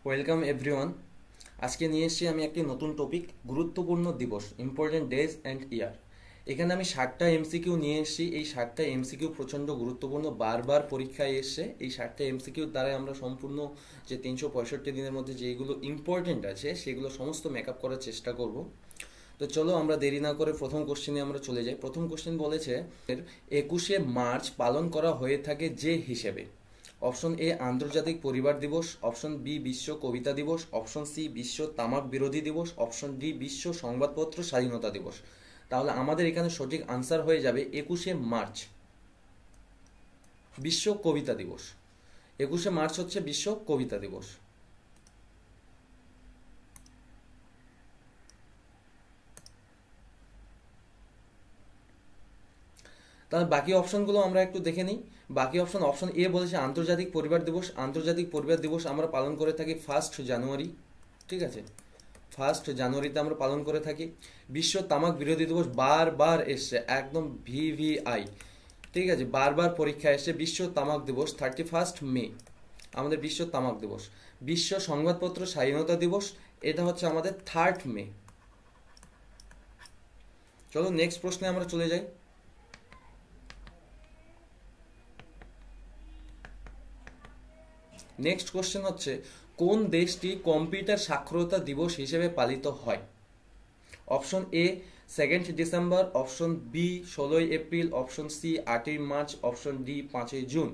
Welcome everyone. আজকে নিয়ে এসেছি আমি একটি নতুন টপিক, গুরুত্বপূর্ণ দিবস, ইম্পর্টেন্ট ডেজ অ্যান্ড ইয়ার। এখানে আমি 60টা এমসিকিউ নিয়ে এসেছি। এই 60টা এমসিকিউ প্রচণ্ড গুরুত্বপূর্ণ, বারবার পরীক্ষায় এসছে। এই 60টা এমসিকিউর দ্বারাই আমরা সম্পূর্ণ যে 365 দিনের মধ্যে যেগুলো ইম্পর্টেন্ট আছে সেগুলো সমস্ত মেকআপ করার চেষ্টা করব। তো চলো আমরা দেরি না করে প্রথম কোশ্চেনে আমরা চলে যাই। প্রথম কোশ্চেন বলেছে 21শে মার্চ পালন করা হয়ে থাকে যে হিসেবে। অপশন এ আন্তর্জাতিক পরিবার দিবস, অপশন বি বিশ্ব কবিতা দিবস, অপশন সি বিশ্ব তামাক বিরোধী দিবস, অপশন ডি বিশ্ব সংবাদপত্র স্বাধীনতা দিবস। তাহলে আমাদের এখানে সঠিক আনসার হয়ে যাবে 21শে মার্চ, বিশ্ব কবিতা দিবস। 21শে মার্চ হচ্ছে বিশ্ব কবিতা দিবস। তাহলে বাকি অপশনগুলো আমরা একটু দেখে নিই। বাকি অপশন এ বলেছে আন্তর্জাতিক পরিবার দিবস। আন্তর্জাতিক পরিবার দিবস আমরা পালন করে থাকি 1 জানুয়ারি, ঠিক আছে, 1 জানুয়ারিতে আমরা পালন করে থাকি। বিশ্ব তামাক বিরোধী দিবস বারবার এসছে, একদম ভিভিআই, ঠিক আছে, বারবার পরীক্ষা এসছে। বিশ্ব তামাক দিবস 31 মে আমাদের বিশ্ব তামাক দিবস। বিশ্ব সংবাদপত্র স্বাধীনতা দিবস, এটা হচ্ছে আমাদের 3 মে। চলো নেক্সট প্রশ্নে আমরা চলে যাই। নেক্সট কোশ্চেন হচ্ছে কোন দেশটি কম্পিউটার সাক্ষরতা দিবস হিসেবে পালিত হয়। Option A 2 December, option B 16 April, option C 8ই মার্চ, অপশন ডি 5ই জুন।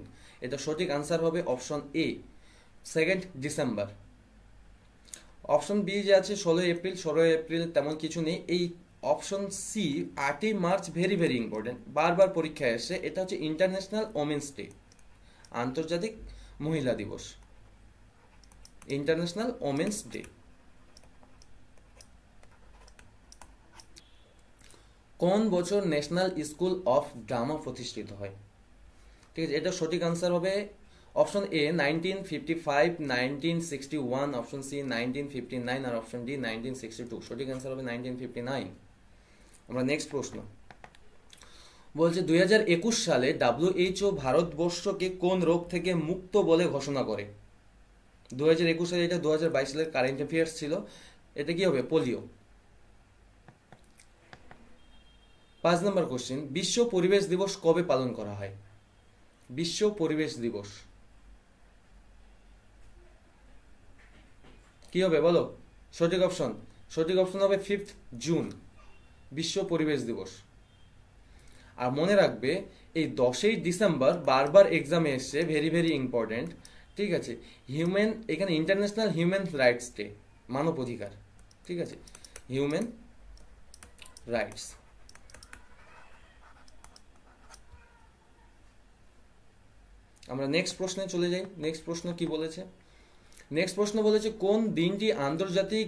এটা সঠিক আনসার হবে option A 2 December. Option B যে আছে 16 এপ্রিল, 16 এপ্রিল তেমন কিছু নেই। এই অপশন সি 8ই মার্চ ভেরি ভেরি ইম্পর্টেন্ট, বারবার পরীক্ষায় এসে। এটা হচ্ছে ইন্টারন্যাশনাল ওমেন্স ডে, আন্তর্জাতিক মহিলা দিবস, ইন্টারন্যাশনাল ওমেন্স ডে। কোন বছর ন্যাশনাল স্কুল অফ ড্রামা প্রতিষ্ঠিত হয়? ঠিক আছে, এটা সঠিক আনসার হবে অপশন এ 1955, 1961, অপশন সি 1959 আর অপশন ডি 1962। সঠিক আনসার হবে 1959। আমরা নেক্সট প্রশ্ন বলছে 2021 সালে WHO ভারতবর্ষকে কোন রোগ থেকে মুক্ত বলে ঘোষণা করে? 2021 সালে, এটা 2022 সালের কারেন্ট অ্যাফেয়ার্স ছিল। এটা কি হবে? পোলিও। 5 নম্বর কোশ্চেন, বিশ্ব পরিবেশ দিবস কবে পালন করা হয়? বিশ্ব পরিবেশ দিবস কি হবে বলো? সঠিক অপশন হবে 5 জুন, বিশ্ব পরিবেশ দিবস। আর মনে রাখবে এই 10ই ডিসেম্বর বারবার এক্সামে এসছে, ভেরি ভেরি ইম্পর্টেন্ট, ঠিক আছে। এখানে ইন্টারন্যাশনাল হিউম্যান রাইটস ডে, মানব অধিকার, ঠিক আছে, হিউম্যান রাইটস। আমরা নেক্সট প্রশ্নে চলে যাই। নেক্সট প্রশ্ন কি বলেছে? নেক্সট প্রশ্ন বলেছে কোন দিনটি আন্তর্জাতিক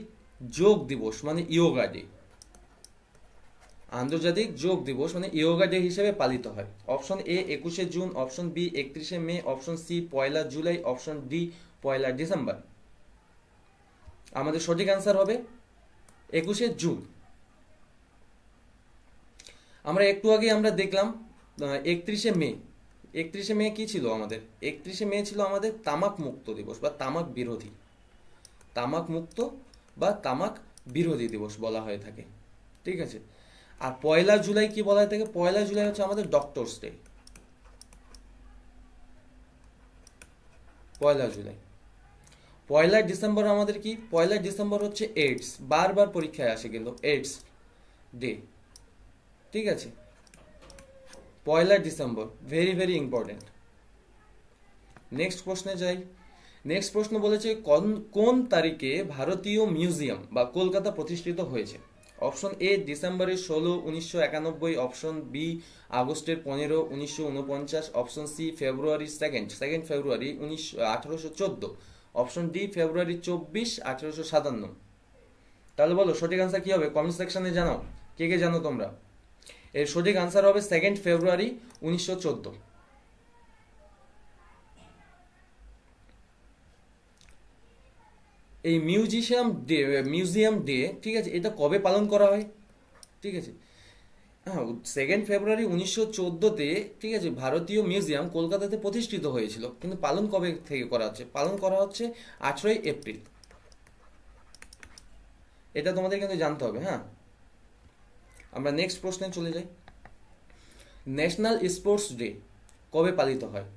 যোগ দিবস মানে ইয়োগা ডে, আন্তর্জাতিক যোগ দিবস মানে ইয়োগা ডে হিসেবে পালিত হয়? অপশন এ 21শে জুন, অপশন বি 31শে মে, অপশন সি 1লা জুলাই, অপশন ডি 1লা ডিসেম্বর। আমাদের সঠিক আনসার হবে 21শে জুন। আমরা একটু আগে আমরা দেখলাম 31শে মে। 31শে মে কি ছিল আমাদের? 31শে মে ছিল আমাদের তামাক মুক্ত দিবস বা তামাক বিরোধী, তামাক মুক্ত বা তামাক বিরোধী দিবস বলা হয়ে থাকে, ঠিক আছে। আর 1লা জুলাই কি বলা হয়ে থাকে? 1লা জুলাই হচ্ছে আমাদের ডক্টরস ডে, 1লা জুলাই। 1লা ডিসেম্বর আমাদের কি? 1লা ডিসেম্বর হচ্ছে এইডস, বারবার পরীক্ষায় আসে কিন্তু, এইডস ডে, ঠিক আছে। 1লা December very very important. Next প্রশ্নে যাই। নেক্সট প্রশ্ন বলেছে কোন তারিখে ভারতীয় মিউজিয়াম বা কলকাতা প্রতিষ্ঠিত হয়েছে? অপশন এ ডিসেম্বরের 16, 1991, অপশন বি আগস্টের 15, 1949, অপশন সি ফেব্রুয়ারি 2 ফেব্রুয়ারি 1814, অপশন ডি ফেব্রুয়ারি 24, 1857। তাহলে বলো সঠিক আনসার কি হবে? কমেন্ট সেকশনে জানাও কে কে জানো তোমরা। এর সঠিক আনসার হবে 2 ফেব্রুয়ারি 1914। এই মিউজিয়াম ডে, ঠিক আছে, এটা কবে পালন করা হয়? ঠিক আছে, হ্যাঁ, 2 ফেব্রুয়ারি 1914-তে, ঠিক আছে, ভারতীয় মিউজিয়াম কলকাতাতে প্রতিষ্ঠিত হয়েছিল, কিন্তু পালন কবে থেকে করা হচ্ছে? পালন করা হচ্ছে 18 এপ্রিল। এটা তোমাদের কিন্তু জানতে হবে। হ্যাঁ, আমরা নেক্সট প্রশ্নে চলে যাই। ন্যাশনাল স্পোর্টস ডে কবে পালিত হয়?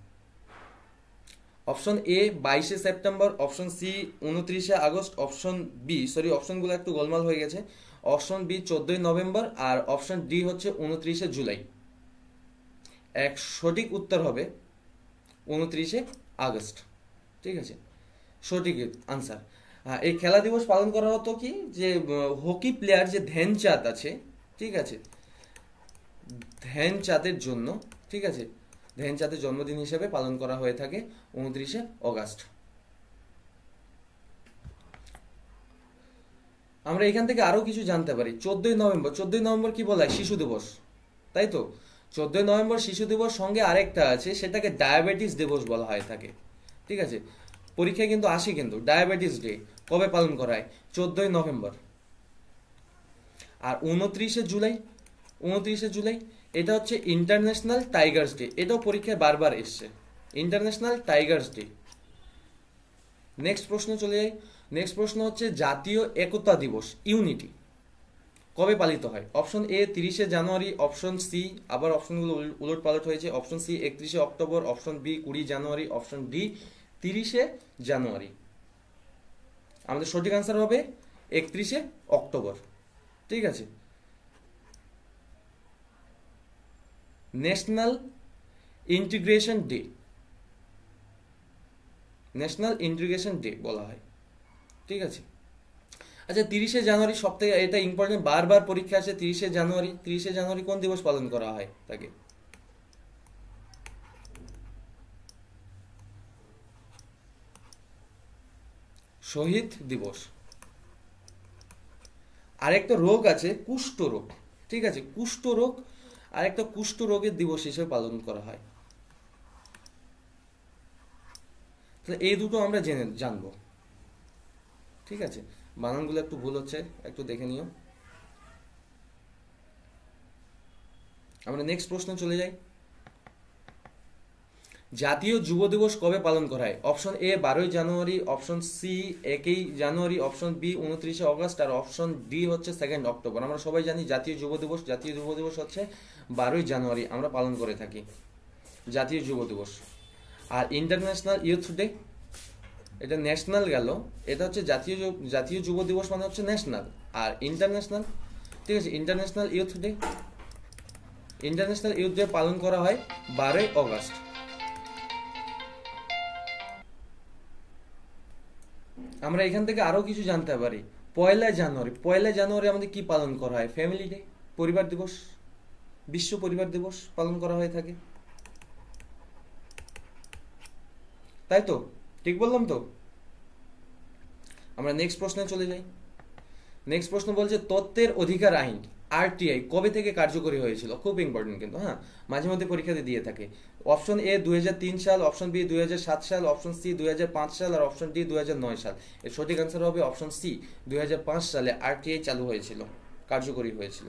Option A 22 September, option C 29 August, option B, sorry অপশনগুলো একটু গোলমাল হয়ে গেছে, অপশন বি 14 নভেম্বর, আর অপশন ডি হচ্ছে 29 জুলাই। এক সঠিক উত্তর হবে 29 আগস্ট। ঠিক আছে, সঠিক আনসার। এই খেলা দিবস পালন করা হতো কি, যে হকি প্লেয়ার যে ধ্যানচাঁদ আছে, ঠিক আছে, ধ্যানচাঁদের জন্য, ঠিক আছে, ধ্যানচাঁদের জন্মদিন হিসেবে পালন করা হয়ে থাকে 29 আগস্ট। আমরা এখান থেকে আরো কিছু জানতে পারি। 14 নভেম্বর কি বলা হয়? শিশু দিবস, তাই তো? 14 নভেম্বর শিশু দিবস, সঙ্গে আরেকটা আছে, সেটাকে ডায়াবেটিস দিবস বলা হয় থাকে। ঠিক আছে, পরীক্ষায় কিন্তু আসে, কিন্তু ডায়াবেটিস ডে কবে পালন করা হয়? 14 নভেম্বর। আর 29 জুলাই এটা হচ্ছে ইন্টারন্যাশনাল টাইগার্স ডে। এটাও পরীক্ষায় বারবার এসছে, ইন্টারন্যাশনাল টাইগার্স ডে। নেক্সট প্রশ্ন চলে যাই। নেক্সট প্রশ্ন হচ্ছে জাতীয় একতা দিবস, ইউনিটি, কবে পালিত হয়? Option A 30 January, option C, আবার অপশনগুলো উলট পালট হয়েছে, option C 31 October, option B 20 January, option D 30 January. আমাদের সঠিক আনসার হবে 31 অক্টোবর। ঠিক আছে, national integration day, national integration day বলা হয়। ঠিক আছে, আচ্ছা 30 জানুয়ারি সব থেকে এটা ইম্পর্টেন্ট, বারবার পরীক্ষা আছে। 30 জানুয়ারি কোন দিবস পালন করা হয় তাকে? শহীদ দিবস। আরেকটা রোগ আছে কুষ্ঠ রোগ, ঠিক আছে, কুষ্ঠ রোগ, আরেকটা কুষ্ঠ রোগের দিবস হিসেবে পালন করা হয়। তাহলে এই দুটো আমরা জানবো। ঠিক আছে, বানানগুলো একটু ভুল হচ্ছে, একটু দেখে নিও। আমরা নেক্সট প্রশ্নে চলে যাই। জাতীয় যুব দিবস কবে পালন করা হয়? Option A 12 January, option C 1 January, option B 29 August, আর অপশন ডি হচ্ছে 2 অক্টোবর। আমরা সবাই জানি জাতীয় যুব দিবস হচ্ছে 12 জানুয়ারি আমরা পালন করে থাকি, জাতীয় যুব দিবস। আর ইন্টারন্যাশনাল ইউথ ডে, এটা ন্যাশনাল গেল, এটা হচ্ছে জাতীয় যুব দিবস মানে হচ্ছে ন্যাশনাল, আর ইন্টারন্যাশনাল, ঠিক আছে, ইন্টারন্যাশনাল ইউথ ডে পালন করা হয় 12 আগস্ট। আমরা এখান থেকে আরো কিছু জানতে পারি। 1 জানুয়ারি আমাদের কি পালন করা হয়? ফ্যামিলি ডে, পরিবার দিবস, বিশ্ব পরিবার দিবস পালন করা হয়ে থাকে, তাই তো? ঠিক বললাম তো? আমরা নেক্সট প্রশ্নে চলে যাই। নেক্সট প্রশ্ন বলছে তথ্যের অধিকার আইন আরটিআই কবে থেকে কার্যকরী হয়েছিল? খুব ইম্পর্টেন্ট কিন্তু, হ্যাঁ, মাঝে মধ্যে পরীক্ষাতে দিয়ে থাকে। অপশন এ 2003 সাল, অপশন বি 2007 সাল, অপশন সি 2005 সাল, আর অপশন ডি 2009 সাল। এর সঠিক আনসার হবে অপশন সি, 2005 সালে আরটিআই চালু হয়েছিল, কার্যকরী হয়েছিল।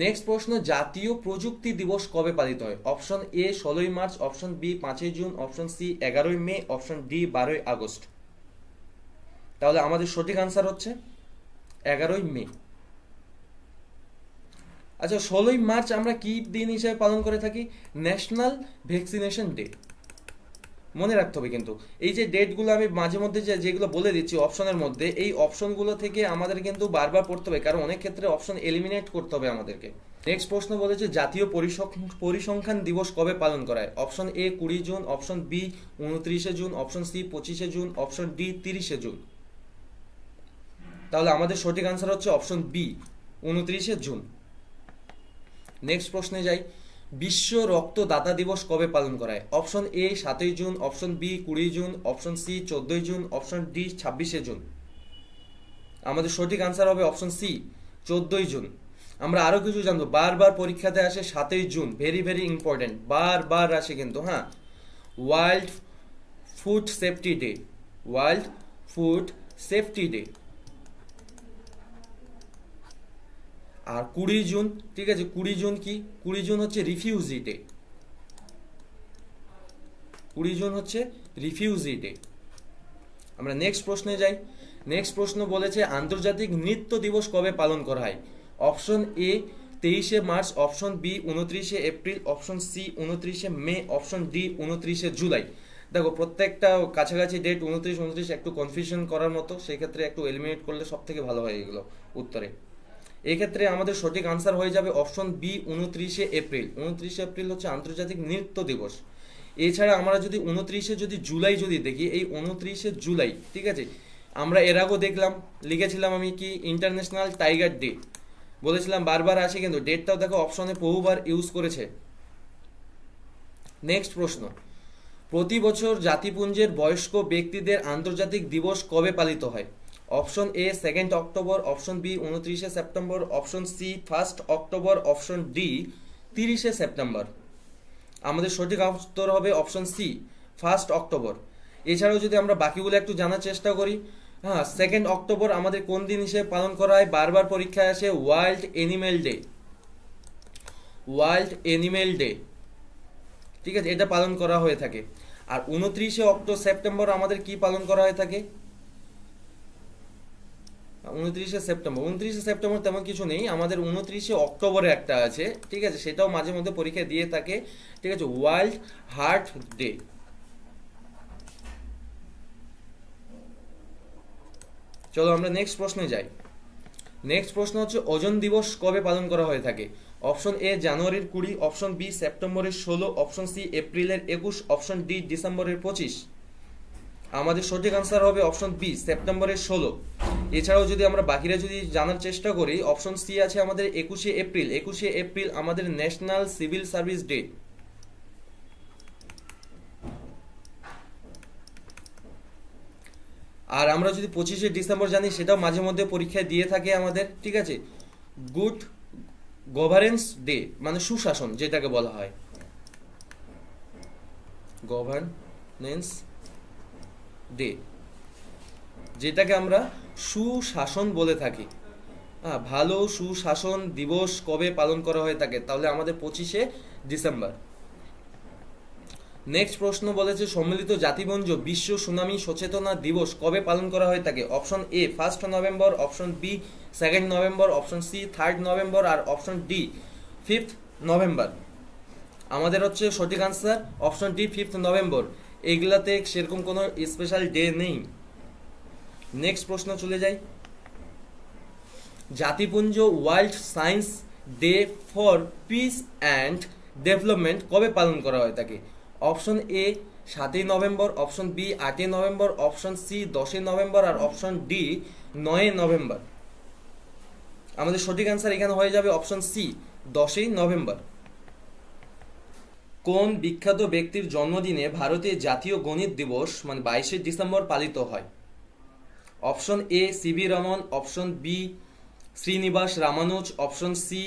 নেক্সট প্রশ্ন, জাতীয় প্রযুক্তি দিবস কবে পালিত হয়? Option A 16 March, option B 5 June, option C 11 May, option D 12 August. তাহলে আমাদের সঠিক আনসার হচ্ছে 11 মে। আচ্ছা 16 মার্চ আমরা কি দিন হিসেবে পালন করে থাকি? National vaccination day. মনে রাখতে হবে কিন্তু এই যে ডেটগুলো আমি মাঝে মধ্যে যেগুলো বলে দিচ্ছি অপশনের মধ্যে, এই অপশনগুলো থেকে আমাদের কিন্তু বারবার পড়তে হবে, কারণ অনেক ক্ষেত্রে অপশন এলিমিনেট করতে হবে আমাদেরকে। নেক্সট প্রশ্ন বলেছে জাতীয় পরিসংখ্যান দিবস কবে পালন করা হয়? Option A 20 June, option B 29 June, option C 25 June, option D 30 June. তাহলে আমাদের সঠিক আনসার হচ্ছে অপশন বি 29 জুন। নেক্সট প্রশ্নে যাই, বিশ্ব রক্তদাতা দিবস কবে পালন করা হয়? Option A 7 June, option B 20 June, option C 14 June, option D 26 June. আমাদের সঠিক আনসার হবে অপশন সি 14 জুন। আমরা আরো কিছু জানবো, বারবার পরীক্ষাতে আসে 7 জুন, ভেরি ভেরি ইম্পর্টেন্ট, বারবার আসে কিন্তু, হ্যাঁ। World food safety day, world food safety day. আর 20 জুন, ঠিক আছে, 20 জুন কি, 20 জুন হচ্ছে রিফিউজি ডে, 20 জুন হচ্ছে রিফিউজি ডে। আমরা নেক্সট প্রশ্নে যাই। নেক্সট প্রশ্ন বলেছে আন্তর্জাতিক নৃত্য দিবস কবে পালন করা হয়? অপশন এ 23শে মার্চ, অপশন বি 29শে এপ্রিল, অপশন সি 29শে মে, অপশন ডি 29শে জুলাই। দেখো প্রত্যেকটা কাছাকাছি ডেট, 29 একটু কনফিউশন করার মতো, সেক্ষেত্রে একটু এলিমিনেট করলে সব থেকে ভালো হয় এগুলো উত্তরে। এক্ষেত্রে আমাদের সঠিক আনসার হয়ে যাবে অপশন বি 29শে এপ্রিল। 29শে এপ্রিল হচ্ছে আন্তর্জাতিক নৃত্য দিবস। এছাড়া আমরা যদি 29শে যদি জুলাই যদি দেখি, এই 29শে জুলাই, ঠিক আছে, আমরা এর আগেও দেখলাম, লিখেছিলাম আমি কি ইন্টারন্যাশনাল টাইগার ডে বলেছিলাম, বারবার আসে, কিন্তু ডেটটাও দেখো অপশনে বহুবার ইউজ করেছে। নেক্সট প্রশ্ন, প্রতি বছর জাতিপুঞ্জের বয়স্ক ব্যক্তিদের আন্তর্জাতিক দিবস কবে পালিত হয়? Option A 2 October, option B 29শে September, option C 1 October, option D 30শে সেপ্টেম্বর। আমাদের সঠিক উত্তর হবে অপশন সি 1 অক্টোবর। এছাড়াও যদি আমরা বাকিগুলো একটু জানার চেষ্টা করি, হ্যাঁ 2 অক্টোবর আমাদের কোন দিন হিসেবে পালন করা হয়? বারবার পরীক্ষায় আসে world animal day, world animal day, ঠিক আছে, এটা পালন করা হয়ে থাকে। আর 29শে সেপ্টেম্বর আমাদের কি পালন করা হয়ে থাকে? 29শে সেপ্টেম্বর তেমন কিছু নেই, আমাদের 29শে অক্টোবরে একটা আছে, ঠিক আছে, সেটাও মাঝে মধ্যে পরীক্ষা দিয়ে থাকে, ঠিক আছে, ওয়ার্ল্ড হার্ট ডে। চলো আমরা নেক্সট প্রশ্নে যাই। নেক্সট প্রশ্ন হচ্ছে ওজন দিবস কবে পালন করা হয়ে থাকে? অপশন এ জানুয়ারির 20, অপশন বি সেপ্টেম্বরের 16, অপশন সি এপ্রিলের 21, অপশন ডি ডিসেম্বরের 25। আমাদের সঠিক আনসার হবে অপশন বি সেপ্টেম্বরের 16। এছাড়াও যদি আমরা বাকিরা যদি জানার চেষ্টা করি, অপশন সি আছে আমাদের 21শে এপ্রিল। 21শে এপ্রিল আমাদের ন্যাশনাল সিভিল সার্ভিস ডে। আর আমরা যদি 25শে ডিসেম্বর জানি, সেটাও মাঝে মধ্যে পরীক্ষায় দিয়ে থাকে আমাদের, ঠিক আছে, গুড গভর্নেন্স ডে, মানে সুশাসন যেটাকে বলা হয়, গভর্নেন্স ডে, যেটাকে আমরা সুশাসন বলে থাকি। ভালো সুশাসন দিবস কবে পালন করা হয়ে থাকে? তাহলে আমাদের 25শে ডিসেম্বর। নেক্সট প্রশ্ন বলেছে সম্মিলিত জাতিপুঞ্জ বিশ্ব সুনামি সচেতনা দিবস কবে পালন করা হয়ে থাকে? Option A 1 November, option B 2 November, option C 3 November, আর অপশন ডি 5 নভেম্বর। আমাদের হচ্ছে সঠিক আনসার অপশন ডি 5 নভেম্বর। এইগুলাতে সেরকম কোনো স্পেশাল ডে নেই। নেক্সট প্রশ্ন চলে যাই। জাতিপুঞ্জ world science day for peace and development কবে পালন করা হয়ে থাকে? Option A 7 November, option B 8 November, option C 10 November, আর অপশন ডি 9 নভেম্বর। আমাদের সঠিক আনসার এখানে হয়ে যাবে অপশন সি 10 নভেম্বর। কোন বিখ্যাত ব্যক্তির জন্মদিনে ভারতের জাতীয় গণিত দিবস মানে 22শে ডিসেম্বর পালিত হয়? Option A CV Raman, option B Srinivasa Ramanuja, option C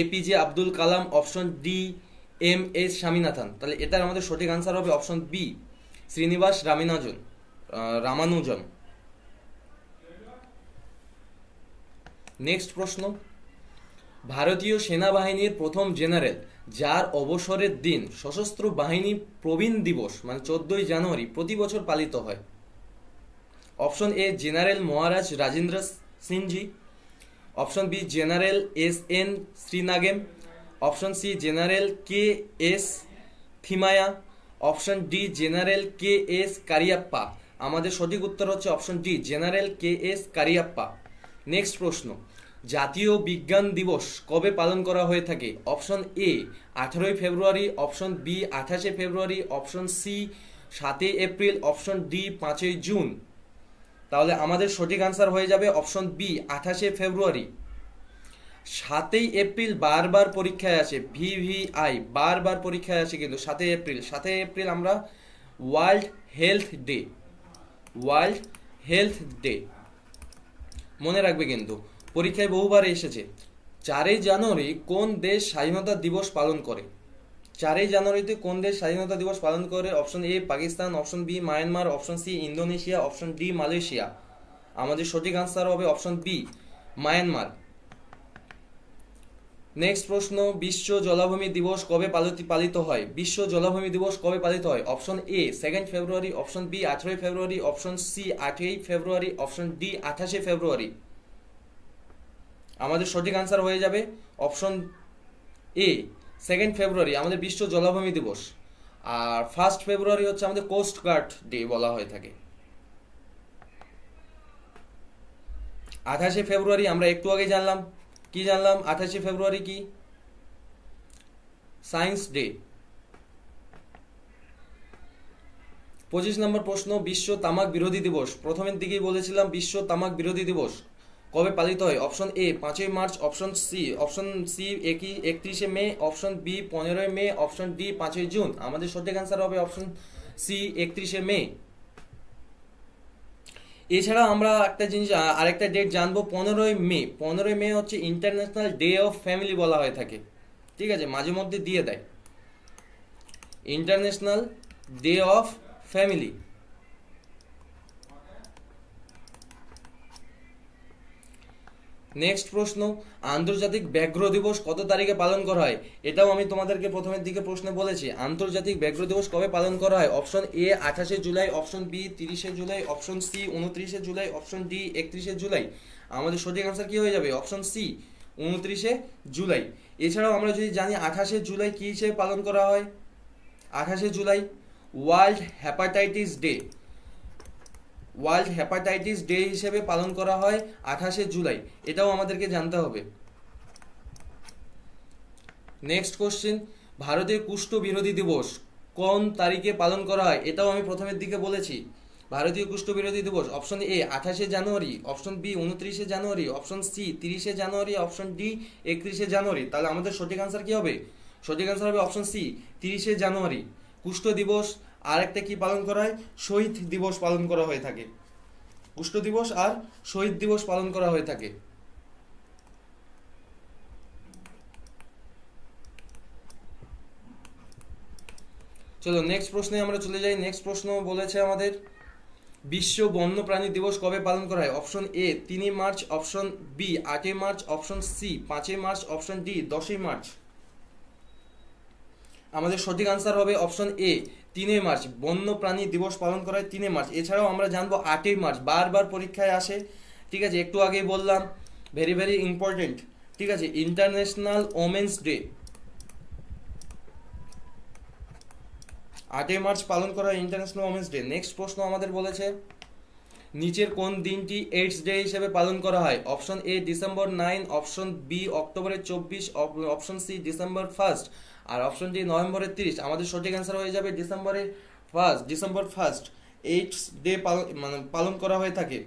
APJ Abdul Kalam, option D MS. Swaminathan. তাহলে এটার আমাদের সঠিক আনসার হবে option B Srinivasa Ramanujan. Next প্রশ্ন, ভারতীয় সেনাবাহিনীর প্রথম জেনারেল যার অবসরের দিন সশস্ত্র বাহিনী প্রবীণ দিবস মানে 14 জানুয়ারি প্রতি বছর পালিত হয়? Option A general Maharaj Rajendra Singhji, option B general S N. Shrinagesh, option C general K S. Thimayya, option D general K S. Cariappa. আমাদের সঠিক উত্তর হচ্ছে option D general K S. Cariappa. Next প্রশ্ন, জাতীয় বিজ্ঞান দিবস কবে পালন করা হয়ে থাকে? Option A 18 February, option B 28 February, option C 7 April, option D 5 June. তাহলে আমাদের সঠিক আনসার হয়ে যাবে অপশন বি 28 ফেব্রুয়ারি। 7 এপ্রিল বারবার পরীক্ষায় আসে, ভিভিআই বারবার পরীক্ষায় আসে, কিন্তু 7 এপ্রিল আমরা world health day, world health day মনে রাখবে, কিন্তু পরীক্ষায় বহুবার এসেছে। 4 জানুয়ারি কোন দেশ স্বাধীনতা দিবস পালন করে? 4 জানুয়ারিতে কোন দেশ স্বাধীনতা দিবস পালন করে? Option A Pakistan, option B Myanmar, option C Indonesia, option D Malaysia. আমাদের সঠিক আনসার হবে অপশন বি মায়ানমার। নেক্সট প্রশ্ন, বিশ্ব জলাভূমি দিবস কবে পালিত হয়? বিশ্ব জলাভূমি দিবস কবে পালিত হয়? Option A 2 February, option B 18 February, option C 8 February, option D 28 February. আমাদের সঠিক আনসার হয়ে যাবে অপশন এ 2 ফেব্রুয়ারি আমাদের বিশ্ব জলাভূমি দিবস। আর 1 ফেব্রুয়ারি হচ্ছে আমাদের কোস্ট গার্ড ডে বলা হয়ে থাকে। 28 ফেব্রুয়ারি আমরা একটু আগে জানলাম, কি জানলাম? 28 ফেব্রুয়ারি কি? Science day. 25 নম্বর প্রশ্ন, বিশ্ব তামাক বিরোধী দিবস, প্রথমের দিকেই বলেছিলাম বিশ্ব তামাক বিরোধী দিবস কবে পালিত হয়? Option A 5 March, option C 31 May, option B 15 May, option D 5 June. আমাদের সঠিক আনসার হবে অপশন সি 31 মে। এছাড়া আমরা একটা জিনিস আরেকটা ডেট জানবো 15 মে। 15 মে হচ্ছে ইন্টারন্যাশনাল ডে অফ ফ্যামিলি বলা হয়ে থাকে, ঠিক আছে, মাঝে মধ্যে দিয়ে দেয় international day of family. Next প্রশ্ন, আন্তর্জাতিক ব্যাঘ্র দিবস কত তারিখে পালন করা হয়? এটাও আমি তোমাদেরকে প্রথমের দিকে প্রশ্নে বলেছি, আন্তর্জাতিক ব্যাঘ্র দিবস কবে পালন করা হয়? Option A 28 July, option B 30 July, option C 29 July, option D 31 July. আমাদের সঠিক আনসার কি হয়ে যাবে? Option C 29 July. এছাড়াও আমরা যদি জানি 28 জুলাই কি হিসেবে পালন করা হয়? 28 July world hepatitis day, world hepatitis day হিসেবে পালন করা হয় 28 জুলাই। এটাও আমাদেরকে জানতে হবে। নেক্সট কোশ্চেন, ভারতীয় কুষ্ঠ বিরোধী দিবস কোন তারিখে পালন করা হয়? এটাও আমি প্রথমের দিকে বলেছি, ভারতীয় কুষ্ঠ বিরোধী দিবস option A 28 January, option B 29 January, option C 30 January, option D 31 January. তাহলে আমাদের সঠিক আনসার কি হবে? সঠিক আনসার হবে অপশন সি 30 জানুয়ারি। কুষ্ঠ দিবস আর একটা কি পালন করা হয়? শহীদ দিবস পালন করা হয়ে থাকে। কুষ্ঠ দিবস আর শহীদ দিবস পালন করা হয়ে থাকে। চলো নেক্সট প্রশ্নে আমরা চলে যাই। নেক্সট প্রশ্ন বলেছে আমাদের বিশ্ব বন্যপ্রাণী দিবস কবে পালন করা হয়? Option A 3 March, option B 8 March, option C 5 March, option D 10 March. আমাদের সঠিক আনসার হবে অপশন এ 3 মার্চ। বন্যপ্রাণী দিবস পালন করা হয় 3 মার্চ। এছাড়াও আমরা জানবো 8 মার্চ, বারবার পরীক্ষায় আসে, ঠিক আছে, একটু আগেই বললাম, ভেরি ভেরি ইম্পর্টেন্ট, ঠিক আছে, ইন্টারন্যাশনাল ওমেন্স ডে। 8 মার্চ পালন করা হয় ইন্টারন্যাশনাল ওমেন্স ডে। নেক্সট প্রশ্ন আমাদের বলেছে নিচের কোন দিনটি এইডস ডে হিসেবে পালন করা হয়? Option A December 9, option B অক্টোবরের 24, অপশন সি ডিসেম্বর 1 আর অপশন ডি নভেম্বরের 30। আমাদের সঠিক অ্যান্সার হয়ে যাবে ডিসেম্বর 1 এইডস ডে পালন করা হয়ে থাকে।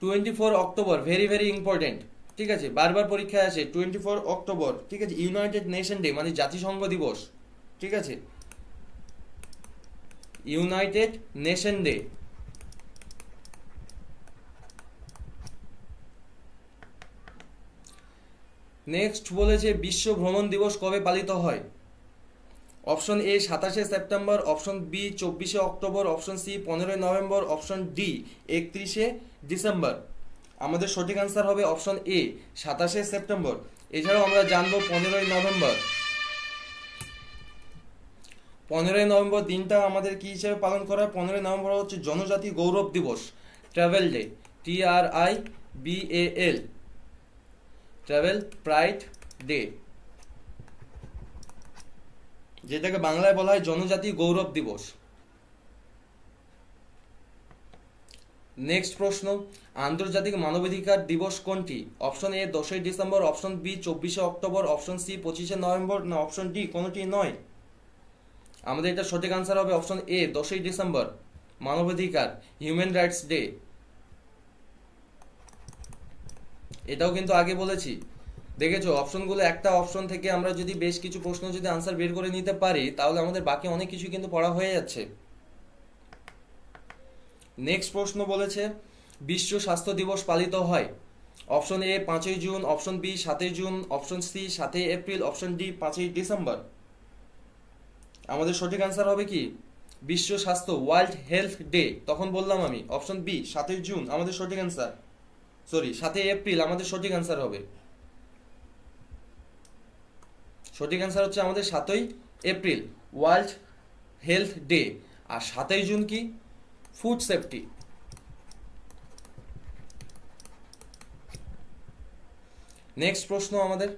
24 অক্টোবর, ভেরি ভেরি ইম্পর্টেন্ট, ঠিক আছে, বারবার পরীক্ষায় আসে। 24 অক্টোবর, ঠিক আছে, ইউনাইটেড নেশন ডে মানে জাতিসংঘ দিবস, ঠিক আছে, ইউনাইটেড নেশন ডে। নেক্সট বলেছে বিশ্ব ভ্রমণ দিবস কবে পালিত হয়? Option A 27 September, option B 24 October, option C 15 November, option D 31 December. আমাদের সঠিক আনসার হবে অপশন এ 27 সেপ্টেম্বর। এছাড়াও আমরা জানবো 15 নভেম্বর। 15 নভেম্বর দিনটা আমাদের কি হিসেবে পালন করা হয়? 15 নভেম্বর হচ্ছে জনজাতি গৌরব দিবস, travel day, TRIBAL, travel pride day, যেটাকে বাংলায় বলা হয় জনজাতি গৌরব দিবস। নেক্সট প্রশ্ন, আন্তর্জাতিক মানবাধিকার দিবস কোনটি? Option A 10 December, option B 24 October, option C 25 November, না অপশন ডি কোনটি নয়। আমাদের এটা সঠিক আনসার হবে অপশন এ 10 ডিসেম্বর, মানবাধিকার হিউম্যান রাইটস ডে। এটাও কিন্তু আগে বলেছি, দেখেছো অপশনগুলো, একটা অপশন থেকে আমরা যদি বেশ কিছু প্রশ্ন যদি আনসার বের করে নিতে পারি তাহলে আমাদের বাকি অনেক কিছু কিন্তু পড়া হয়ে যাচ্ছে। নেক্সট প্রশ্ন বলেছে বিশ্ব স্বাস্থ্য দিবস পালিত হয়? Option A 5 June, option B 7 June, option C 7 April, option D 5 December. আমাদের সঠিক আনসার হবে কি? বিশ্ব স্বাস্থ্য, ওয়ার্ল্ড হেলথ ডে। তখন বললাম আমি অপশন বি 7 জুন আমাদের সঠিক আনসার, 7 এপ্রিল আমাদের সঠিক আনসার হবে। সঠিক অ্যান্সার হচ্ছে আমাদের 7ই এপ্রিল ওয়ার্ল্ড হেলথ ডে। আর 7ই জুন কি? Food safety. নেক্সট প্রশ্ন আমাদের,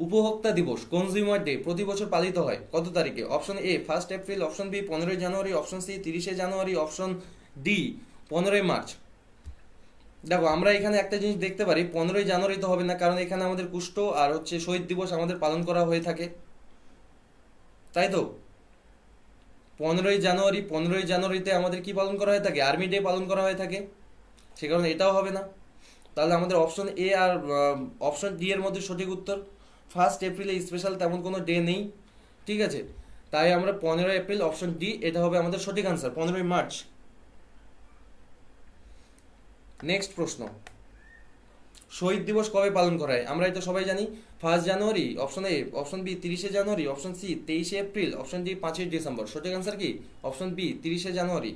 উপভোক্তা দিবস কনজিউমার ডে প্রতি বছর পালিত হয় কত তারিখে? Option A 1 April, option B 15 January, option C 30 January, option D 15 March. দেখো আমরা এখানে একটা জিনিস দেখতে পারি, 15 জানুয়ারি তো হবে না, কারণ এখানে আমাদের কুষ্ঠ আর হচ্ছে শহীদ দিবস আমাদের পালন করা হয়ে থাকে, তাই তো? 15 জানুয়ারিতে আমাদের কি পালন করা হয়ে থাকে? আর্মি ডে পালন করা হয়ে থাকে, সে কারণে এটাও হবে না। তাহলে আমাদের অপশন এ আর অপশন ডি এর মধ্যে সঠিক উত্তর। 1 এপ্রিলে স্পেশাল তেমন কোনো ডে নেই, ঠিক আছে? তাই আমরা 15 এপ্রিল অপশন ডি এটা হবে আমাদের সঠিক আনসার, 15 মার্চ। নেক্সট প্রশ্ন, শহীদ দিবস কবে পালন করা হয়? আমরা এটা সবাই জানি, 1 January, option A, option B 30 January, option C 23 April, option D 5 December. সঠিক আনসার কি? Option B 30 January.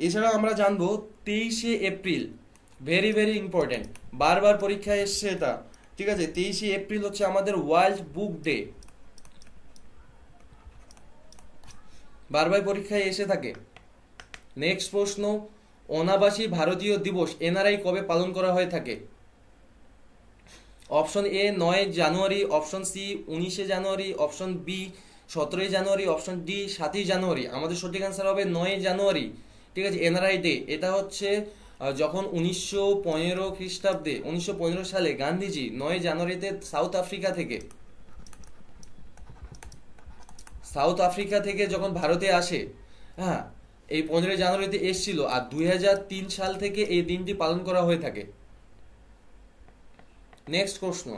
এছাড়া আমরা জানবো 23 এপ্রিল, ভেরি ভেরি ইম্পর্টেন্ট, বারবার পরীক্ষায় এসছে এটা, ঠিক আছে? 23 এপ্রিল হচ্ছে আমাদের ওয়ার্ল্ড বুক ডে, বারবার পরীক্ষায় এসে থাকে। নেক্সট প্রশ্ন, অনাবাসী ভারতীয় দিবস এনআরআই কবে পালন করা হয়ে থাকে? Option A 9 January, option C 19 January, option B 17 January, option D 7 January. আমাদের সঠিক আনসার হবে 9 জানুয়ারি, ঠিক আছে? এনআরআই ডে এটা হচ্ছে যখন 1915 খ্রিস্টাব্দে 1915 সালে গান্ধীজি 9 জানুয়ারিতে সাউথ আফ্রিকা থেকে যখন ভারতে আসে, হ্যাঁ, এই 15 জানুয়ারিতে এসেছিল। আর 2003 সাল থেকে এই দিনটি পালন করা হয়ে থাকে। নেক্সট প্রশ্ন,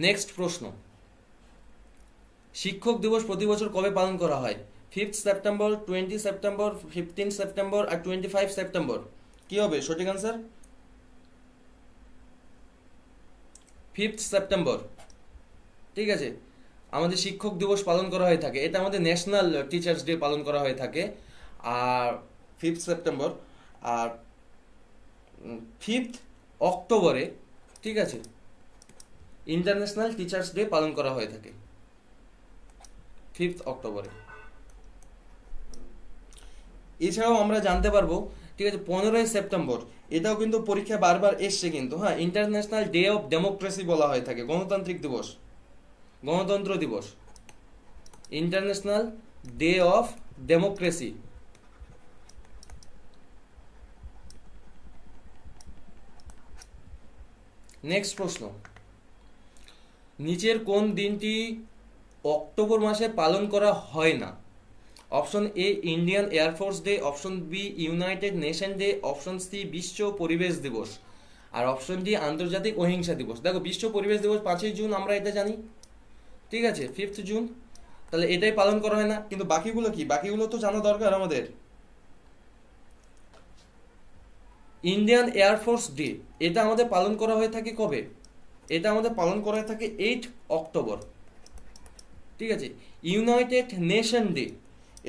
নেক্সট প্রশ্ন, শিক্ষক দিবস প্রতি বছর কবে পালন করা হয়? 5 সেপ্টেম্বর, 20 সেপ্টেম্বর, 15 সেপ্টেম্বর আর 25 সেপ্টেম্বর। কি হবে সঠিক আনসার? 5 সেপ্টেম্বর, ঠিক আছে? আমাদের শিক্ষক দিবস পালন করা হয়ে থাকে, এটা আমাদের ন্যাশনাল টিচার্স ডে পালন করা হয়ে থাকে। আর 5 সেপ্টেম্বর আর 5 অক্টোবরে, ঠিক আছে, ইন্টারন্যাশনাল টিচার্স ডে পালন করা হয়ে থাকে 5 অক্টোবরে। এছাড়াও আমরা জানতে পারবো, ঠিক আছে, 15 সেপ্টেম্বর এটাও কিন্তু পরীক্ষায় বারবার এসছে কিন্তু, হ্যাঁ, ইন্টারন্যাশনাল ডে অফ ডেমোক্রেসি বলা হয়ে থাকে, গণতান্ত্রিক দিবস, গণতন্ত্র দিবস, international day of democracy. Next প্রশ্ন, নিচের কোন দিনটি অক্টোবর মাসে পালন করা হয় না? Option A Indian air force day, option B United Nation day, option C বিশ্ব পরিবেশ দিবস আর অপশন ডি আন্তর্জাতিক অহিংসা দিবস। দেখো বিশ্ব পরিবেশ দিবস 5 জুন, আমরা এটা জানি, ঠিক আছে, 5 জুন, তাহলে এটাই পালন করা হয় না। কিন্তু বাকিগুলো কি? বাকিগুলো তো জানা দরকার আমাদের। ইন্ডিয়ান এয়ারফোর্স ডে এটা আমাদের পালন করা হয়ে থাকে কবে? এটা আমাদের পালন করা হয়ে থাকে 8 অক্টোবর, ঠিক আছে। ইউনাইটেড নেশন ডে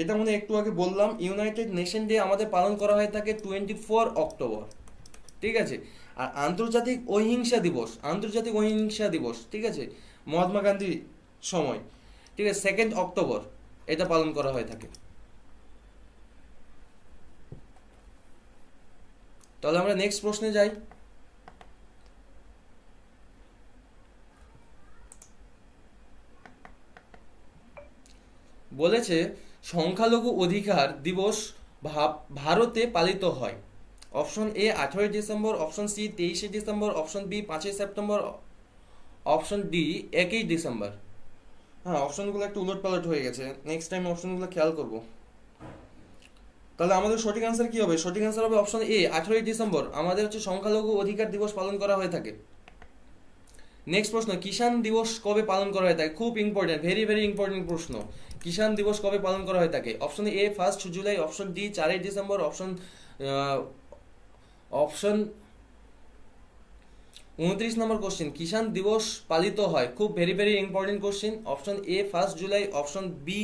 এটা মনে একটু আগে বললাম, ইউনাইটেড নেশন ডে আমাদের পালন করা হয়ে থাকে 24 অক্টোবর, ঠিক আছে। আর আন্তর্জাতিক অহিংসা দিবস, ঠিক আছে, মহাত্মা গান্ধীর সময়, ঠিক আছে, 2 অক্টোবর এটা পালন করা হয়ে থাকে। তাহলে আমরা নেক্সট প্রশ্নে যাই। বলেছে সংখ্যালঘু অধিকার দিবস ভারতে পালিত হয়। Option A 18 December, option C 23 December, option B 5 September, option D 1 December. হ্যাঁ, অপশনগুলো একটু উলটপালট হয়ে গেছে, নেক্সট টাইম অপশনগুলো খেয়াল করব। তাহলে আমাদের সঠিক আনসার কি হবে? সঠিক আনসার হবে অপশন এ 18 ডিসেম্বর আমাদের হচ্ছে সংখ্যালঘু অধিকার দিবস পালন করা হয়ে থাকে। নেক্সট প্রশ্ন, কিষাণ দিবস কবে পালন করা হয়ে থাকে? খুব ইম্পর্টেন্ট, ভেরি ভেরি ইম্পর্টেন্ট প্রশ্ন। কিষাণ দিবস কবে পালন করা হয়ে থাকে? Option A 1 July, option D 4 December, option 29 নম্বর কোশ্চেন, কিষাণ দিবস পালিত হয়, খুব very very important question. Option A 1 July, option B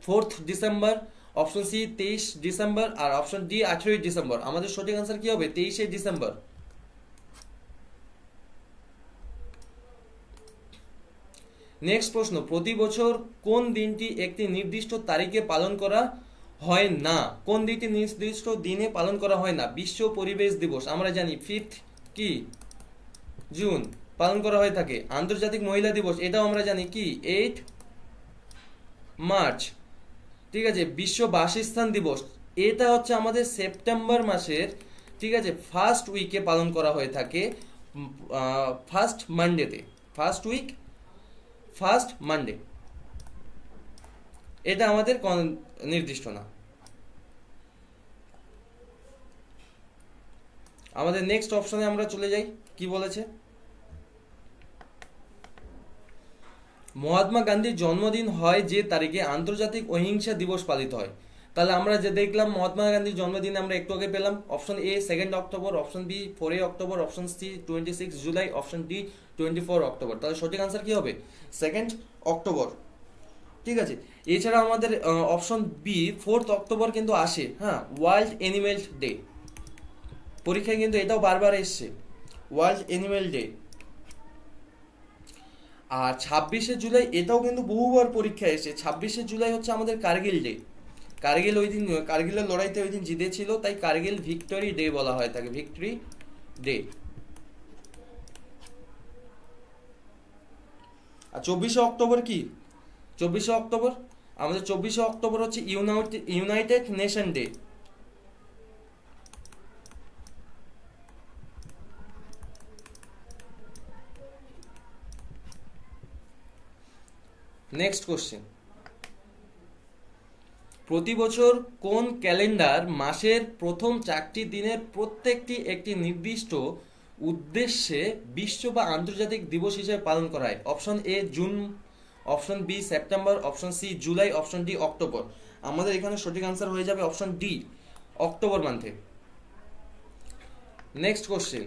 4 December, option C 23 December, আর অপশন ডি 18 ডিসেম্বর। আমাদের সঠিক আনসার কি হবে? 23 ডিসেম্বর। নেক্সট প্রশ্ন, প্রতি বছর কোন দিনটি একটি নির্দিষ্ট তারিখে পালন করা হয় না? কোন দিনটি নির্দিষ্ট দিনে পালন করা হয় না? বিশ্ব পরিবেশ দিবস আমরা জানি 5 কি জুন পালন করা হয়ে থাকে। আন্তর্জাতিক মহিলা দিবস এটাও আমরা জানি কি 8 মার্চ। ঠিক আছে, বিশ্ব বাসস্থান দিবস এটা হচ্ছে আমাদের সেপ্টেম্বর মাসের, ঠিক আছে, ফার্স্ট উইকে পালন করা হয়ে থাকে, ফার্স্ট মানডেতে, ফার্স্ট উইক, ফার্স্ট মানডে। এটা আমাদের নির্দিষ্ট না। আমাদের নেক্সট অপশনে আমরা চলে যাই, কি বলেছে? মহাত্মা গান্ধীর জন্মদিন হয় যে তারিখে আন্তর্জাতিক অহিংসা দিবস পালিত হয়। তাহলে আমরা যে দেখলাম মহাত্মা গান্ধীর জন্মদিন আমরা একটু আগে পেলাম, option A 2 October, option B 4 October, option C 26 July, option D 24 October. তাহলে সঠিক আনসার কি হবে? 2 অক্টোবর। ঠিক আছে, এছাড়া আমাদের অপশন বি 4 অক্টোবর কিন্তু আসে, হ্যাঁ, ওয়ার্ল্ড অ্যানিমেল ডে। পরীক্ষায় কিন্তু এটাও বারবার এসছে, ওয়ার্ল্ড অ্যানিমেল ডে। আর 26 জুলাই এটাও কিন্তু বহুবার পরীক্ষায় এসে। 26 জুলাই হচ্ছে আমাদের কার্গিল ডে। কার্গিল ওই দিন, কার্গিলের লড়াইতে ওই দিন জিতেছিল, তাই কার্গিল ভিক্টরি ডে বলা হয় তাকে, ভিক্টরি ডে। আর 24 অক্টোবর কি? 24 অক্টোবর আমাদের 24 অক্টোবর হচ্ছে United Nation day. Next question, প্রতি বছর কোন ক্যালেন্ডার মাসের প্রথম 4টি দিনের প্রত্যেকটি একটি নির্দিষ্ট উদ্দেশ্যে বিশ্ব বা আন্তর্জাতিক দিবস হিসেবে পালন করা হয়? Option A June, option B September, option C July, option D October. আমাদের এখানে সঠিক আনসার হয়ে যাবে অপশন ডি, অক্টোবর মান্থে। নেক্সট কোশ্চেন,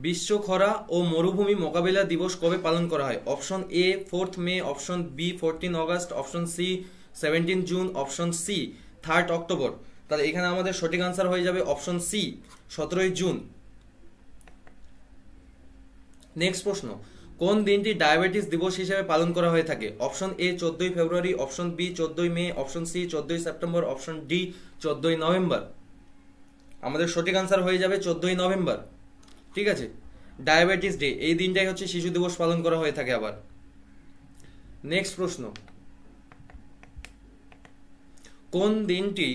বিশ্ব খরা ও মরুভূমি মোকাবিলা দিবস কবে পালন করা হয়? Option A 4 May, option B 14 August, option C 17 June, option C 3 October. তাহলে এখানে আমাদের সঠিক আনসার হয়ে যাবে অপশন সি 17 জুন। নেক্সট প্রশ্ন, কোন দিনটি ডায়াবেটিস দিবস হিসেবে পালন করা হয়ে থাকে? Option A 14 February, option B 14 May, option C 14 September, option D 14 November. আমাদের সঠিক আনসার হয়ে যাবে 14 নভেম্বর। ঠিক আছে, ডায়াবেটিস ডে এই দিনটাই হচ্ছে শিশু দিবস পালন করা হয়ে থাকে আবার। নেক্সট প্রশ্ন, কোন দিনটি,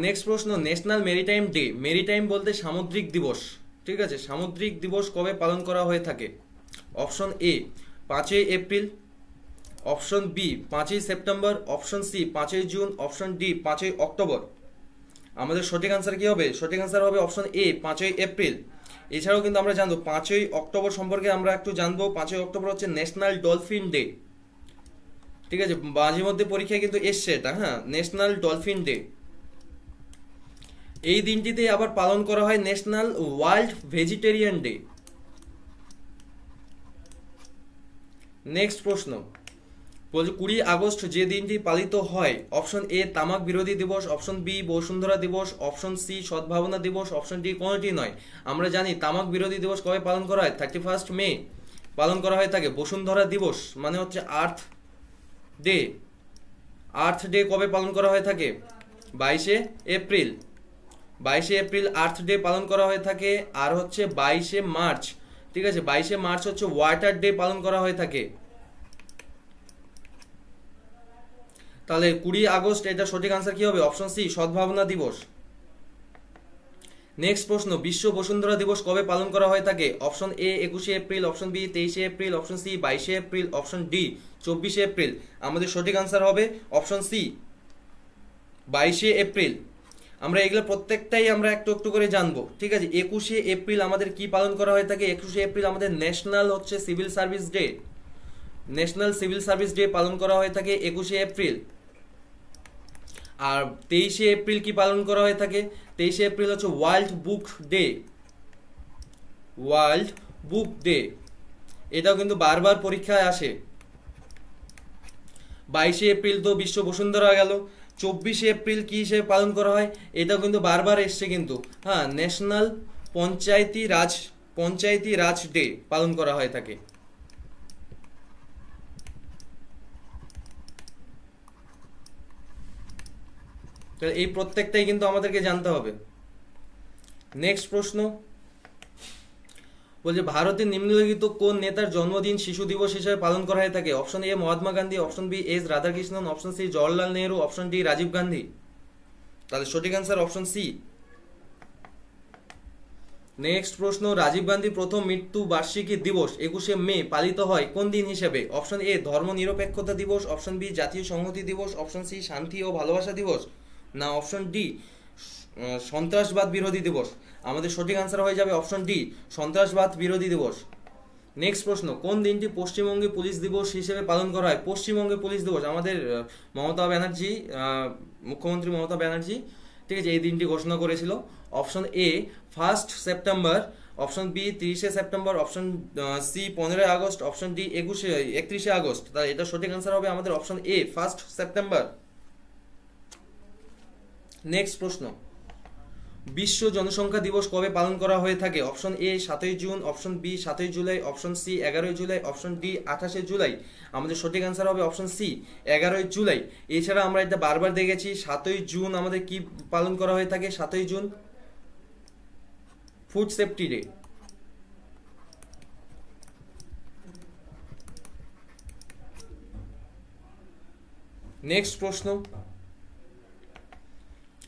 নেক্সট প্রশ্ন, ন্যাশনাল মেরিটাইম ডে, মেরিটাইম বলতে সামুদ্রিক দিবস, ঠিক আছে, সামুদ্রিক দিবস কবে পালন করা হয়ে থাকে? Option A 5 April, option B 5 September, option C 5 June, option D 5 October. আমাদের সঠিক আনসার কি হবে? সঠিক আনসার হবে অপশন এ 5 এপ্রিল। এছাড়াও কিন্তু আমরা জানবো 5 অক্টোবর সম্পর্কে আমরা একটু জানবো। 5 অক্টোবর হচ্ছে ন্যাশনাল ডলফিন ডে। ঠিক আছে, মাঝে মধ্যে পরীক্ষায় কিন্তু এসছে এটা, হ্যাঁ, ন্যাশনাল ডলফিন ডে। এই দিনটিতে আবার পালন করা হয় national world vegetarian day. Next প্রশ্ন, 20 আগস্ট যে দিনটি পালিত হয়? অপশন এ তামাক বিরোধী দিবস, অপশন বি বসুন্ধরা দিবস, অপশন সি সদ্ভাবনা দিবস, অপশন ডি কোনটি নয়। আমরা জানি তামাক বিরোধী দিবস কবে পালন করা হয়? 31 মে পালন করা হয়ে থাকে। বসুন্ধরা দিবস মানে হচ্ছে আর্থ ডে। আর্থ ডে কবে পালন করা হয়ে থাকে? 22 এপ্রিল। 22 এপ্রিল আর্থ ডে পালন করা হয়ে থাকে। আর হচ্ছে 22 মার্চ, ঠিক আছে, 22 মার্চ হচ্ছে ওয়াটার ডে পালন করা হয়ে থাকে। তাহলে 20 আগস্ট এটা সঠিক আনসার কি হবে? অপশন সি সদ্ভাবনা দিবস। নেক্সট প্রশ্ন, বিশ্ব বসুন্ধরা দিবস কবে পালন করা হয়ে থাকে? Option A 21 April, option B 23 April, option C 22 April, option D 24 April. আমাদের সঠিক আনসার হবে অপশন সি 22 এপ্রিল। আমরা এগুলো প্রত্যেকটাই আমরা একটু একটু করে জানবো। ঠিক আছে, 21 এপ্রিল আমাদের কি পালন করা হয়ে থাকে? 21 এপ্রিল আমাদের ন্যাশনাল হচ্ছে civil service day. National civil service day পালন করা হয়ে থাকে 21 এপ্রিল। আর 23 এপ্রিল কি পালন করা হয়ে থাকে? 23 এপ্রিল হচ্ছে ওয়ার্ল্ড বুক ডে। ওয়ার্ল্ড বুক ডে, এটাও কিন্তু বারবার পরীক্ষায় আসে। 22শে এপ্রিল তো বিশ্ব বসুন্ধরা গেল, 24শে এপ্রিল কি হিসেবে পালন করা হয়, এটাও কিন্তু বারবার এসছে কিন্তু, হ্যাঁ, ন্যাশনাল পঞ্চায়েতি রাজ ডে পালন করা হয়ে থাকে। এই প্রত্যেকটাই কিন্তু আমাদেরকে জানতে হবে। নেক্সট প্রশ্ন বলছে ভারতের নিম্নলিখিত কোন নেতার জন্মদিন শিশু দিবস হিসেবে পালন করা হয়ে থাকে? Option A Mahatma Gandhi, option B S Radhakrishnan, option C Jawaharlal Nehru, option D Rajiv Gandhi. তাহলে সঠিক আনসার অপশন সি। নেক্সট প্রশ্ন রাজীব গান্ধী প্রথম মৃত্যু বার্ষিকী দিবস 21শে মে পালিত হয় কোন দিন হিসেবে? অপশন এ ধর্ম নিরপেক্ষতা দিবস, অপশন বি জাতীয় সংহতি দিবস, অপশন সি শান্তি ও ভালোবাসা দিবস, না অপশন ডি সন্ত্রাসবাদ বিরোধী দিবস। আমাদের সঠিক আনসার হয়ে যাবে অপশন ডি সন্ত্রাসবাদ বিরোধী দিবস। নেক্সট প্রশ্ন কোন দিনটি পশ্চিমবঙ্গে পুলিশ দিবস হিসেবে পালন করা হয়? পশ্চিমবঙ্গে পুলিশ দিবস আমাদের মমতা ব্যানার্জি, মুখ্যমন্ত্রী মমতা ব্যানার্জি, ঠিক আছে, এই দিনটি ঘোষণা করেছিল। Option A 1 September, option B 30শে September, option C 15 August, option D 31শে আগস্ট। তাহলে এটা সঠিক আনসার হবে আমাদের অপশন এ 1 সেপ্টেম্বর। নেক্সট প্রশ্ন বিশ্ব জনসংখ্যা দিবস কবে পালন করা হয়ে থাকে? অপশন এ 7ই জুন, অপশন বি 7ই জুলাই, অপশন সি 11ই জুলাই, অপশন ডি 28শে জুলাই। আমাদের সঠিক আনসার হবে অপশন সি 11ই জুলাই। এছাড়া আমরা এটা বারবার দেখেছি 7ই জুন আমাদের কি পালন করা হয়ে থাকে? 7ই June food safety day. Next প্রশ্ন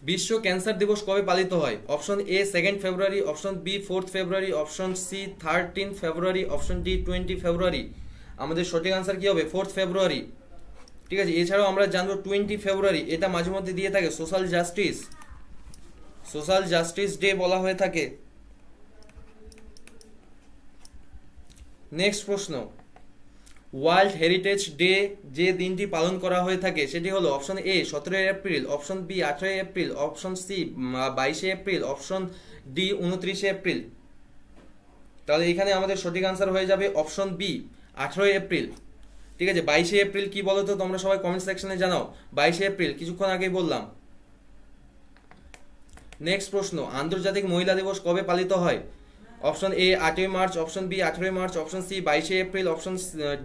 বিশ্ব ক্যান্সার দিবস কবে পালিত হয়? Option A 2 February, option B 4 February, option C 13 February, option D 20 February. আমাদের সঠিক আনসার কি হবে? 4 ফেব্রুয়ারি। ঠিক আছে, এছাড়াও আমরা জানবো 20 ফেব্রুয়ারি এটা মাঝে মধ্যে দিয়ে থাকে সোশ্যাল জাস্টিস ডে বলা হয়ে থাকে। নেক্সট প্রশ্ন ওয়ার্ল্ড হেরিটেজ ডে যে দিনটি পালন করা হয়ে থাকে সেটি হলো option A 17 April, option B 18 April, option C 22 April, option D 29 April. তাহলে এখানে আমাদের সঠিক আনসার হয়ে যাবে অপশন বি 18 এপ্রিল। ঠিক আছে, 22 এপ্রিল কি বলো তো তোমরা সবাই কমেন্ট সেকশনে জানাও। 22 এপ্রিল কিছুক্ষণ আগেই বললাম। নেক্সট প্রশ্ন আন্তর্জাতিক মহিলা দিবস কবে পালিত হয়? অপশন এ 8ই March, option B 18 March, option C 22 April, option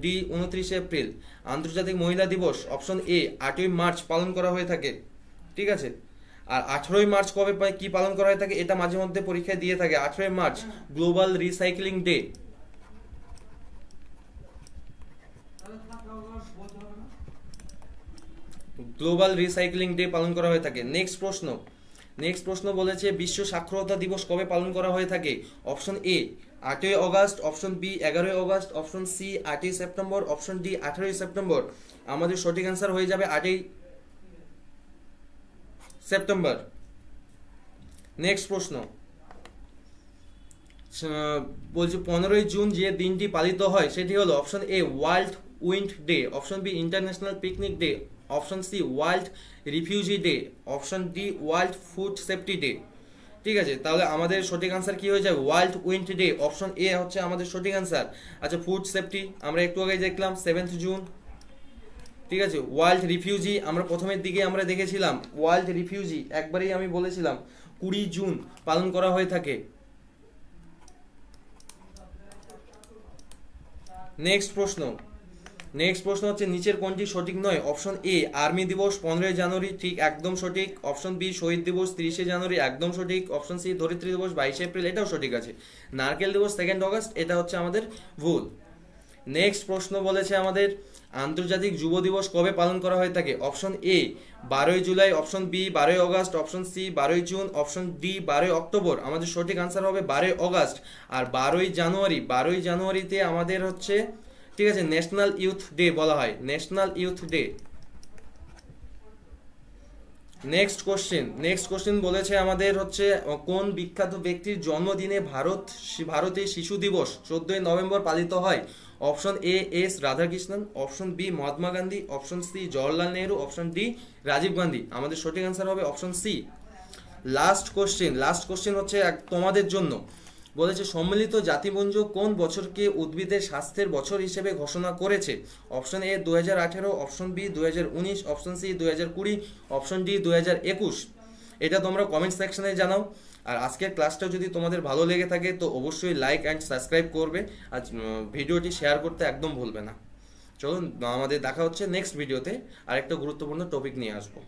D 29 April. আন্তর্জাতিক মহিলা দিবস অপশন এ 8ই মার্চ পালন করা হয়ে থাকে। ঠিক আছে, আর 18ই মার্চ কবে কি পালন করা হয়ে থাকে এটা মাঝে মধ্যে পরীক্ষায় দিয়ে থাকে। 18ই March global recycling day. Global recycling day পালন করা হয়ে থাকে। নেক্সট প্রশ্ন বলেছে বিশ্ব সাক্ষরতা দিবস কবে পালন করা হয়ে থাকে? অপশন এ 8ই অগস্ট, অপশন বি 11ই অগস্ট, অপশন সি 8ই সেপ্টেম্বর, অপশন ডি 18ই সেপ্টেম্বর। আমাদের সঠিক অ্যান্সার হয়ে যাবে 8ই সেপ্টেম্বর। নেক্সট প্রশ্ন বলছে 15ই জুন যে দিনটি পালিত হয় সেটি হলো option A world wind day, option B international picnic day, option C world refugee day, option D world food safety day. ঠিক আছে, তাহলে আমাদের সঠিক আনসার কি হয়ে যায়? World wind day, option A হচ্ছে আমাদের সঠিক আনসার। আচ্ছা ফুড সেফটি আমরা একটু আগে দেখলাম 7 জুন। ঠিক আছে, ওয়ার্ল্ড রিফিউজি আমরা প্রথমের দিকে আমরা দেখেছিলাম ওয়ার্ল্ড রিফিউজি একবারেই আমি বলেছিলাম 20 জুন পালন করা হয়ে থাকে। নেক্সট প্রশ্ন হচ্ছে নিচের কোনটি সঠিক নয়? অপশন এ আর্মি দিবস 15 জানুয়ারি ঠিক একদম সঠিক, অপশন বি শহীদ দিবস 30 জানুয়ারি একদম সঠিক, অপশন সি ধরিত্রী দিবস 22 এপ্রিল এটাও সঠিক আছে, নারকেল দিবস 2 অগস্ট এটা হচ্ছে আমাদের ভুল। নেক্সট প্রশ্ন বলেছে আমাদের আন্তর্জাতিক যুব দিবস কবে পালন করা হয়ে থাকে? অপশন এ 12ই জুলাই, অপশন বি 12ই অগস্ট, অপশন সি 12ই জুন, অপশন ডি 12ই অক্টোবর। আমাদের সঠিক আনসার হবে 12ই অগস্ট। আর 12ই জানুয়ারিতে আমাদের হচ্ছে ঠিক আছে ন্যাশনাল ইউথ ডে বলা হয়, national youth day. Next question বলেছে আমাদের হচ্ছে কোন বিখ্যাত ব্যক্তির জন্মদিনে ভারতে শিশু দিবস 14ই নভেম্বর পালিত হয়? Option A S Radhakrishnan, option B Mahatma Gandhi, option C Jawaharlal Nehru, option D Rajiv Gandhi. আমাদের সঠিক আনসার হবে অপশন সি। লাস্ট কোশ্চেন হচ্ছে তোমাদের জন্য বলেছে সম্মিলিত জাতিপুঞ্জ কোন বছরকে উদ্ভিদের স্বাস্থ্যের বছর হিসেবে ঘোষণা করেছে? Option A 2018, option B 2019, option C 2020, option D 2021। এটা তোমরা কমেন্ট সেকশনে জানাও। আর আজকের ক্লাসটা যদি তোমাদের ভালো লেগে থাকে তো অবশ্যই লাইক অ্যান্ড সাবস্ক্রাইব করবে, আর ভিডিওটি শেয়ার করতে একদম ভুলবে না। চলুন, আমাদের দেখা হচ্ছে নেক্সট ভিডিওতে, আরেকটা গুরুত্বপূর্ণ টপিক নিয়ে আসবো।